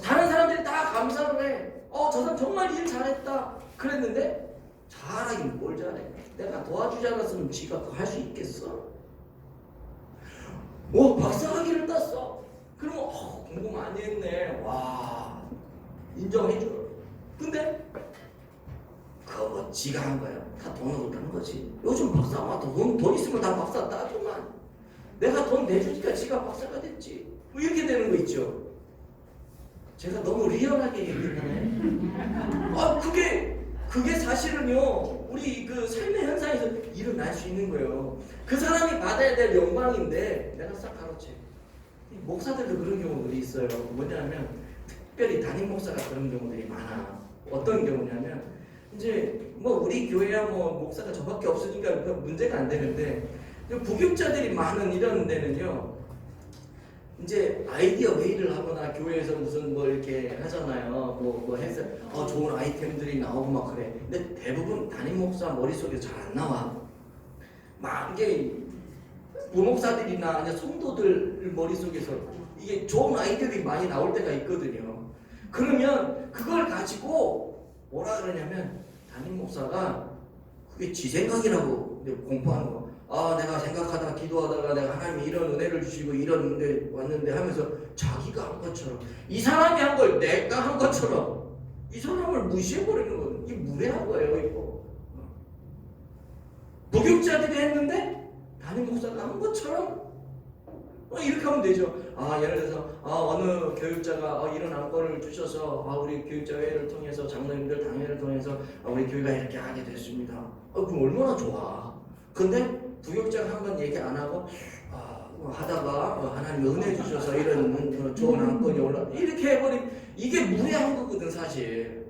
다른 사람들이 다 감사를 해. 저 사람 정말 일 잘했다 그랬는데 잘하긴 뭘 잘해. 내가 도와주지 않았으면 지가 그거 할 수 있겠어? 박사학위를 땄어. 그러면 공부 많이 했네. 와 인정해줘. 근데 그거 뭐 지가 한 거야. 다 돈으로 딴 거지. 요즘 박사가 돈 있으면 다 박사 따더만. 내가 돈 내주니까 지가 박사가 됐지. 뭐 이렇게 되는 거 있죠. 제가 너무 리얼하게 얘기하네. 그게 사실은요 우리 그 삶의 현상에서 일어날 수 있는 거예요. 그 사람이 받아야 될 영광인데 내가 싹 가로채. 목사들도 그런 경우들이 있어요. 뭐냐면 특별히 담임 목사가 그런 경우들이 많아. 어떤 경우냐면 이제 뭐 우리 교회야 뭐 목사가 저밖에 없으니까 문제가 안 되는데 부교육자들이 많은 이런 데는요. 이제 아이디어 회의를 하거나 교회에서 무슨 뭐 이렇게 하잖아요. 뭐 해서 좋은 아이템들이 나오고 막 그래. 근데 대부분 담임 목사 머릿속에 잘 안 나와. 막 이게 부목사들이나 이제 성도들 머릿속에서 이게 좋은 아이디어들이 많이 나올 때가 있거든요. 그러면 그걸 가지고 뭐라 그러냐면 담임 목사가 그게 지 생각이라고 공부하는 거. 내가 생각하다가 기도하다가 내가 하나님이 이런 은혜를 주시고 이런 은혜 왔는데 하면서 자기가 한 것처럼 이 사람이 한 걸 내가 한 것처럼 이 사람을 무시해버리는 거예요. 이게 무례한 거예요. 이거. 부교육자들이 했는데 담임 목사가 한 것처럼 이렇게 하면 되죠. 예를 들어서 어느 교육자가 이런 안건을 주셔서 우리 교육자 회의를 통해서 장로님들 당회를 통해서 우리 교회가 이렇게 하게 됐습니다. 그럼 얼마나 좋아. 근데 부교육자가 한 번 얘기 안 하고 하다가 하나님 은혜 주셔서 이런 좋은 안건이 올라 이렇게 해버리면 이게 무례한 거거든 사실.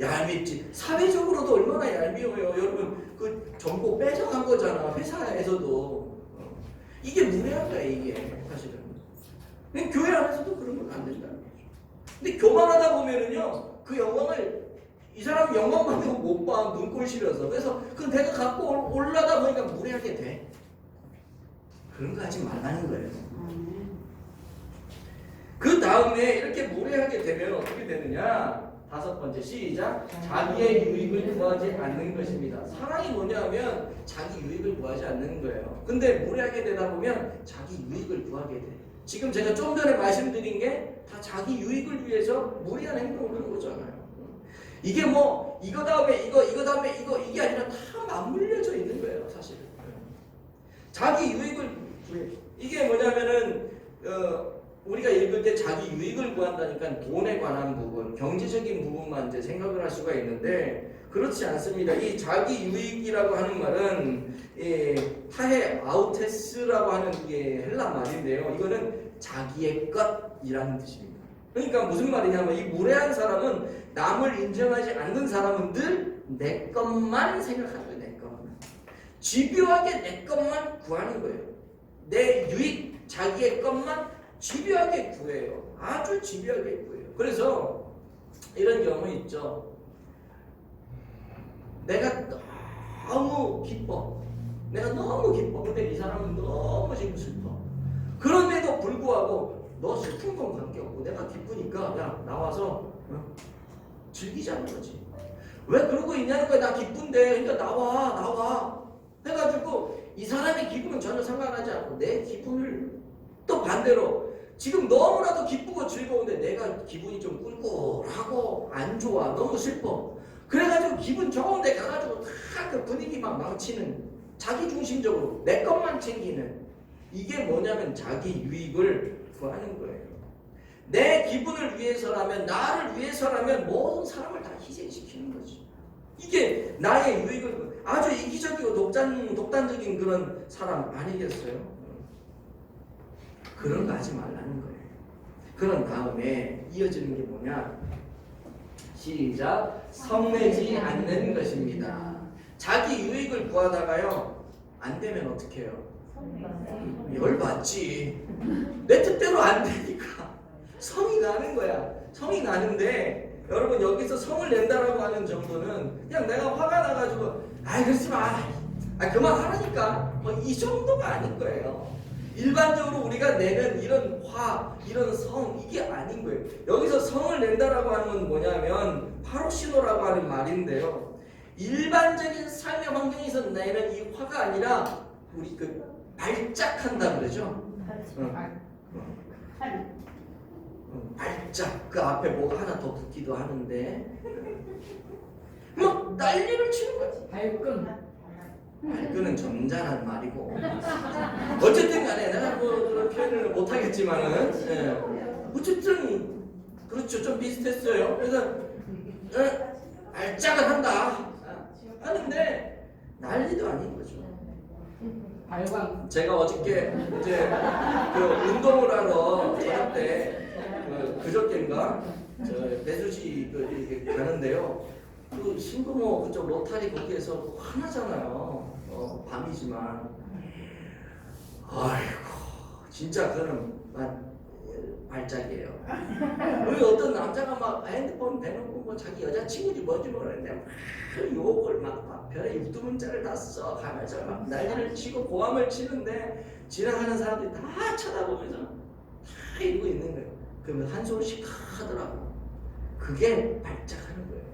얄밉지. 사회적으로도 얼마나 얄미워요. 여러분 그 정보 뺏어간 거잖아. 회사에서도. 이게 무례한 거야 이게 사실은. 근데 교회 안에서도 그런 건 안 된다는 거죠. 근데 교만하다 보면은요 그 영광을 이 사람 영광 받는 거 못 봐. 눈꼴 시려서. 그래서 그 내가 갖고 올라다 보니까 무례하게 돼. 그런 거 하지 말라는 거예요. 그 다음에 이렇게 무례하게 되면 어떻게 되느냐? 5번째 시작. 자기의 유익을 구하지 않는 것입니다. 사랑이 뭐냐면 자기 유익을 구하지 않는 거예요. 근데 무례하게 되다 보면 자기 유익을 구하게 돼. 지금 제가 좀 전에 말씀드린 게 다 자기 유익을 위해서 무리한 행동을 하는 거잖아요. 이게 뭐 이거 다음에 이거 다음에 이게 아니라 다 맞물려져 있는 거예요, 사실은. 자기 유익을 이게 뭐냐면은 우리가 읽을 때 자기 유익을 구한다니까 돈에 관한 부분, 경제적인 부분만 이제 생각을 할 수가 있는데 그렇지 않습니다. 이 자기 유익이라고 하는 말은 하에 아우테스라고 하는 게 헬라 말인데요. 이거는 자기의 것이라는 뜻입니다. 그러니까 무슨 말이냐면 이 무례한 사람은 남을 인정하지 않는 사람은 늘 내 것만 생각하는 거예요. 내 것만. 집요하게 내 것만 구하는 거예요. 내 유익, 자기의 것만 집요하게 구해요. 아주 집요하게 구해요. 그래서 이런 경우 있죠. 내가 너무 기뻐. 내가 너무 기뻐. 근데 이 사람은 너무 지금 슬퍼. 그럼에도 불구하고 너 슬픈 건 관계없고 내가 기쁘니까 야 나와서 즐기자는 거지. 왜 그러고 있냐는 거야. 나 기쁜데. 그러니까 나와. 해가지고 이 사람의 기분은 전혀 상관하지 않고 내 기분을 또 반대로 지금 너무나도 기쁘고 즐거운데 내가 기분이 좀 꿀꿀하고 안 좋아. 너무 슬퍼. 그래가지고 기분 좋은데 가가지고 다 그 분위기만 망치는 자기 중심적으로 내 것만 챙기는 이게 뭐냐면 자기 유익을 구하는 거예요. 내 기분을 위해서라면 나를 위해서라면 모든 사람을 다 희생시키는 거지. 이게 나의 유익을 아주 이기적이고 독단적인 그런 사람 아니겠어요? 그런 거 하지 말라는 거예요. 그런 다음에 이어지는 게 뭐냐? 시작. 성내지 않는 것입니다. 자기 유익을 구하다가요 안 되면 어떻게 해요? 열받지. 내 뜻대로 안 되니까 성이 나는 거야. 성이 나는데 여러분 여기서 성을 낸다라고 하는 정도는 그냥 내가 화가 나가지고 그러지 마. 그만하라니까 이 정도가 아닌 거예요. 일반적으로 우리가 내는 이런 화, 이런 성 이게 아닌 거예요. 여기서 성을 낸다라고 하는 건 뭐냐면 파로시노라고 하는 말인데요. 일반적인 삶의 환경에서 내는 이 화가 아니라 우리 발작한다 그러죠. 발작 그 앞에 뭐가 하나 더 붙기도 하는데 막 난리를 치는 거지. 발끈은 점잖은 말이고 어쨌든 간에 내가 그런 표현을 못하겠지만은 어쨌든 그렇죠. 좀 비슷했어요. 그래서 발작을 한다 하는데 난리도 아닌 거죠. 제가 어저께 이제 그 운동을 하러 저녁 때 그저께인가 어머니가 저 배수지 이렇게 가는데요. 그 신부모 그쪽 로타리 거기에서 화나잖아요. 밤이지만. 아이고 진짜 그거는 발작이에요. 우리 어떤 남자가 막 핸드폰 대놓고 뭐 자기 여자친구지 뭔지 모르는데 막 욕을 막 별에 6두문자를 다 써가면서 막 난리를 치고 고함을 치는데 지나가는 사람들이 다 쳐다보면서 다 이러고 있는 거예요. 그러면 한 손씩 하더라고. 그게 발작하는 거예요.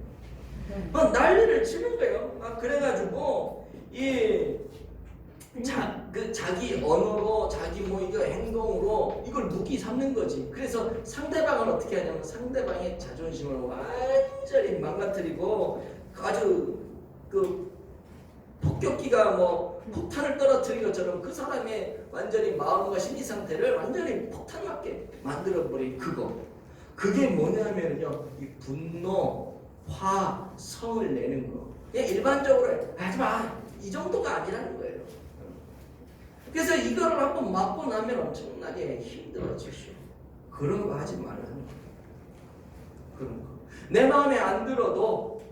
막 난리를 치는 거예요. 막 그래가지고 자기 언어로 자기 뭐 이거 행동으로 이걸 무기 삼는 거지. 그래서 상대방은 어떻게 하냐면 상대방의 자존심을 완전히 망가뜨리고 아주 그 폭격기가 뭐 폭탄을 떨어뜨린 것처럼 그 사람의 완전히 마음과 심리 상태를 완전히 폭탄 맞게 만들어버린 그게 뭐냐면요 이 분노, 화, 성을 내는 거. 그냥 일반적으로 하지마 이 정도가 아니라는 거예요. 그래서 이거를 한번 맞고 나면 엄청나게 힘들어지죠. 그런 거 하지 말라는 거예요. 그런 거. 내 마음에 안 들어도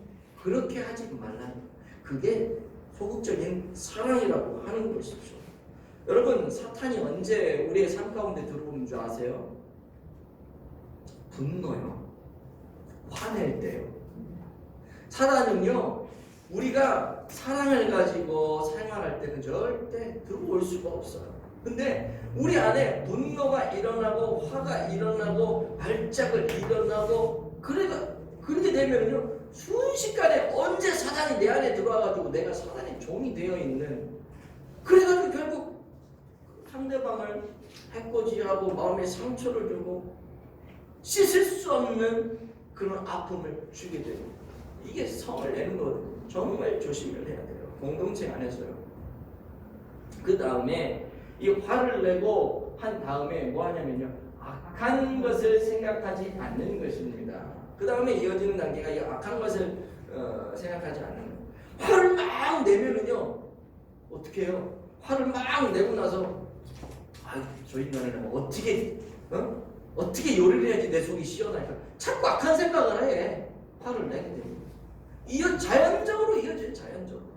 그렇게 하지 말라는 거예요. 그게 소극적인 사랑이라고 하는 것이죠. 여러분 사탄이 언제 우리의 삶 가운데 들어오는 줄 아세요? 분노요. 화낼 때요. 사단은요 우리가 사랑을 가지고 생활할 때는 절대 들어올 수가 없어요. 근데 우리 안에 분노가 일어나고 화가 일어나고 발작을 일어나고 그렇게 되면요 순식간에 언제 사단이 내 안에 들어와가지고 내가 사단의 종이 되어 있는 그래가지고 결국 상대방을 해코지하고 마음에 상처를 주고 씻을 수 없는 그런 아픔을 주게 됩니다. 이게 성을 내는 거거든요. 정말 조심을 해야 돼요. 공동체 안에서요. 그 다음에 이 화를 내고 한 다음에 뭐 하냐면요. 악한 것을 생각하지 않는 것입니다. 그 다음에 이어지는 단계가 이 악한 것을 생각하지 않는 거예요. 화를 막 내면은요. 어떻게 해요? 화를 막 내고 나서 저 인간은 어떻게 요리를 해야지 내 속이 시원할까? 자꾸 악한 생각을 해. 화를 내게 됩니다. 자연적으로 이어져요. 자연적으로.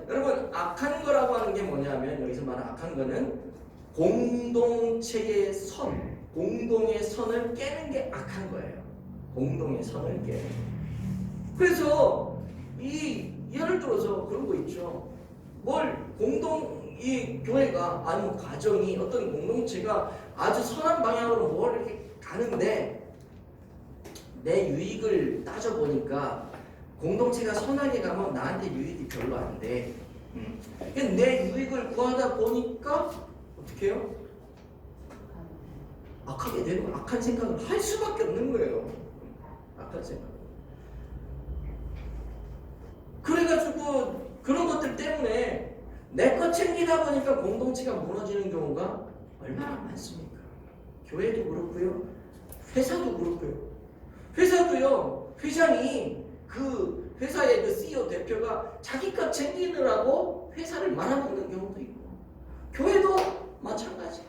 여러분 악한 거라고 하는 게 뭐냐면 여기서 말하는 악한 거는 공동체의 공동의 선을 깨는 게 악한 거예요. 공동의 선을 깨는. 그래서 예를 들어서 그런 거 있죠. 이 교회가 아니면 가정이 어떤 공동체가 아주 선한 방향으로 뭘 이렇게 가는데 내 유익을 따져보니까 공동체가 선하게 가면 나한테 유익이 별로 안 돼. 내 유익을 구하다 보니까 어떻게 해요? 악하게 되는 거예요. 악한 생각을 할 수밖에 없는 거예요. 악한 생각. 그래가지고 그런 것들 때문에 내 것 챙기다 보니까 공동체가 무너지는 경우가 얼마나 많습니까? 교회도 그렇고요. 회사도 그렇고요. 회사도요. 회장이 그 회사의 그 CEO 대표가 자기 것 챙기느라고 회사를 말아먹는 경우도 있고 교회도 마찬가지.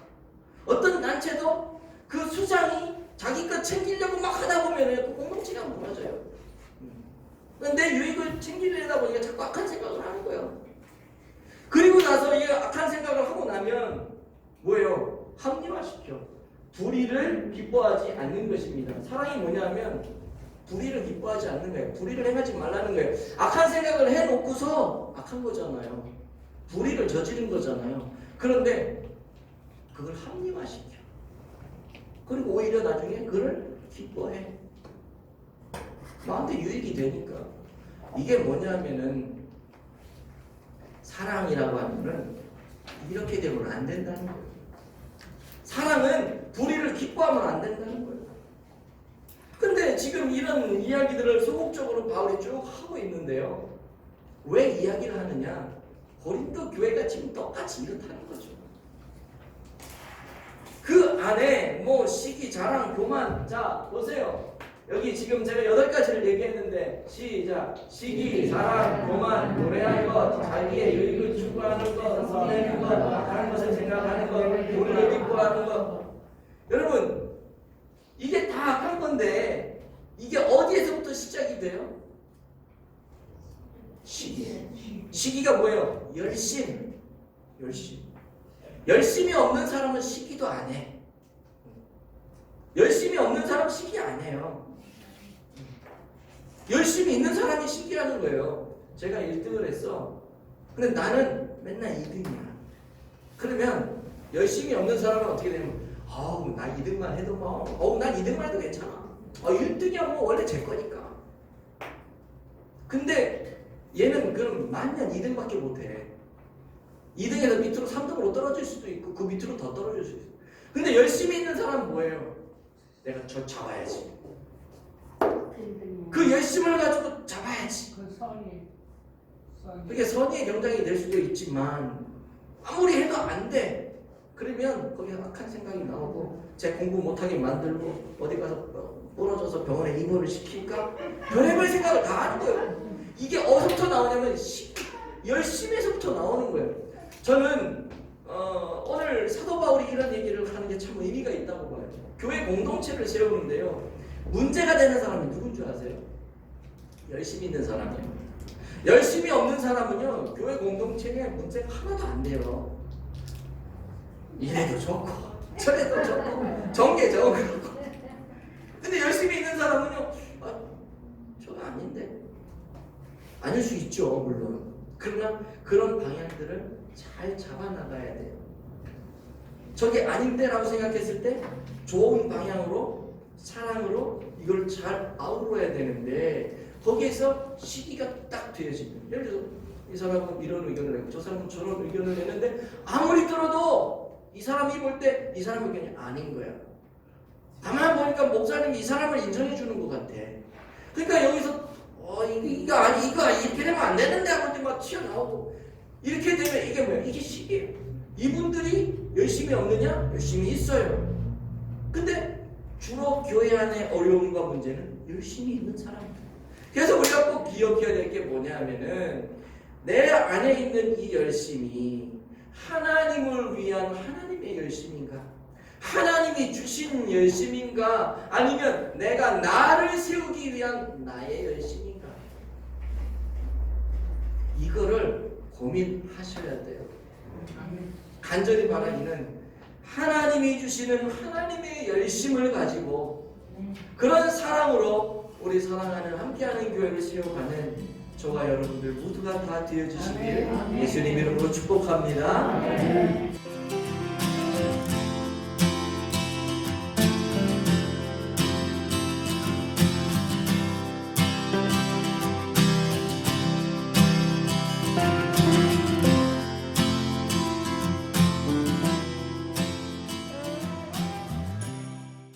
어떤 단체도 그 수장이 자기 것 챙기려고 막 하다 보면 그 공동체가 무너져요. 내 유익을 챙기려다 보니까 자꾸 악한 생각을 하는 거예요. 그리고 나서 이 악한 생각을 하고 나면 뭐예요? 합리화시켜. 불의를 기뻐하지 않는 것입니다. 사랑이 뭐냐면 불의를 기뻐하지 않는 거예요. 불의를 행하지 말라는 거예요. 악한 생각을 해놓고서 악한 거잖아요. 불의를 저지른 거잖아요. 그런데 그걸 합리화시켜. 그리고 오히려 나중에 그걸 기뻐해. 나한테 유익이 되니까. 이게 뭐냐면은 사랑이라고 하는 건 이렇게 되면 안 된다는 거예요. 사랑은 불의를 기뻐하면 안 된다는 거예요. 근데 지금 이런 이야기들을 소극적으로 바울이 쭉 하고 있는데요. 왜 이야기를 하느냐? 고린도 교회가 지금 똑같이 이렇다는 거죠. 그 안에 뭐 시기, 자랑, 교만. 자, 보세요. 여기 지금 제가 8가지를 얘기했는데 시작. 시기, 자랑, 교만, 노래하는 것, 자기의 유익을 추구하는 것, 써내는 것, 악한 것을 생각하는 것, 돈을 기뻐하는 것. 여러분 이게 다 악한 건데 이게 어디에서부터 시작이 돼요? 시기. 시기가 뭐예요? 열심. 열심이 없는 사람은 시기도 안 해. 열심이 없는 사람 시기 안 해요. 열심히 있는 사람이 시기라는 거예요. 제가 1등을 했어. 근데 나는 맨날 2등이야. 그러면 열심히 없는 사람은 어떻게 되냐면 아우 나 2등만 해도 뭐 난 2등만 해도 괜찮아. 1등이야 뭐 원래 제 거니까. 근데 얘는 그럼 만년 2등밖에 못해. 2등에서 밑으로 3등으로 떨어질 수도 있고 그 밑으로 더 떨어질 수도 있어. 근데 열심히 있는 사람은 뭐예요? 내가 저 잡아야지. 그 열심을 가지고 잡아야지. 그게 선의의 경장이 될 수도 있지만 아무리 해도 안 돼. 그러면 거기에 악한 생각이 나오고 제 공부 못하게 만들고 어디 가서 부러져서 병원에 입원을 시킬까? 별의별 생각을 다 하는 거예요. 이게 어디서부터 나오냐면 열심에서부터 나오는 거예요. 저는 오늘 사도 바울이 이런 얘기를 하는 게 참 의미가 있다고 봐요. 교회 공동체를 세우는데요. 문제가 되는 사람이 누군 줄 아세요? 열심히 있는 사람이에요. 열심히 없는 사람은요. 교회 공동체에 문제가 하나도 안 돼요. 이래도 좋고 저래도 좋고 정계적으로 그렇고. 근데 열심히 있는 사람은요. 저거 아닌데. 아닐 수 있죠 물론. 그러나 그런 방향들을 잘 잡아나가야 돼요. 저게 아닌데 라고 생각했을 때 좋은 방향으로 사랑으로 이걸 잘 아우러야 되는데 거기에서 시기가 딱 되어지면 예를 들어서 이 사람은 이런 의견을 내고 저 사람은 저런 의견을 내는데 아무리 들어도 이 사람이 볼 때 이 사람 의견이 아닌 거야. 가만 보니까 목사님이 이 사람을 인정해 주는 것 같아. 그러니까 여기서 이거 이렇게 되면 안 되는데 하고 막 튀어나오고 이렇게 되면 이게 뭐야? 이게 시기예요. 이분들이 열심히 없느냐? 열심히 있어요. 근데 주로 교회 안의 어려움과 문제는 열심히 있는 사람이에요. 그래서 우리가 꼭 기억해야 될 게 뭐냐 하면은 내 안에 있는 이 열심이 하나님을 위한 하나님의 열심인가? 하나님이 주신 열심인가? 아니면 내가 나를 세우기 위한 나의 열심인가? 이거를 고민하셔야 돼요. 간절히 바라기는 하나님이 주시는 하나님의 열심을 가지고 그런 사랑으로 우리 사랑하는 함께하는 교회를 세워가는 저와 여러분들 모두가 다 되어주시길 예수님 이름으로 축복합니다.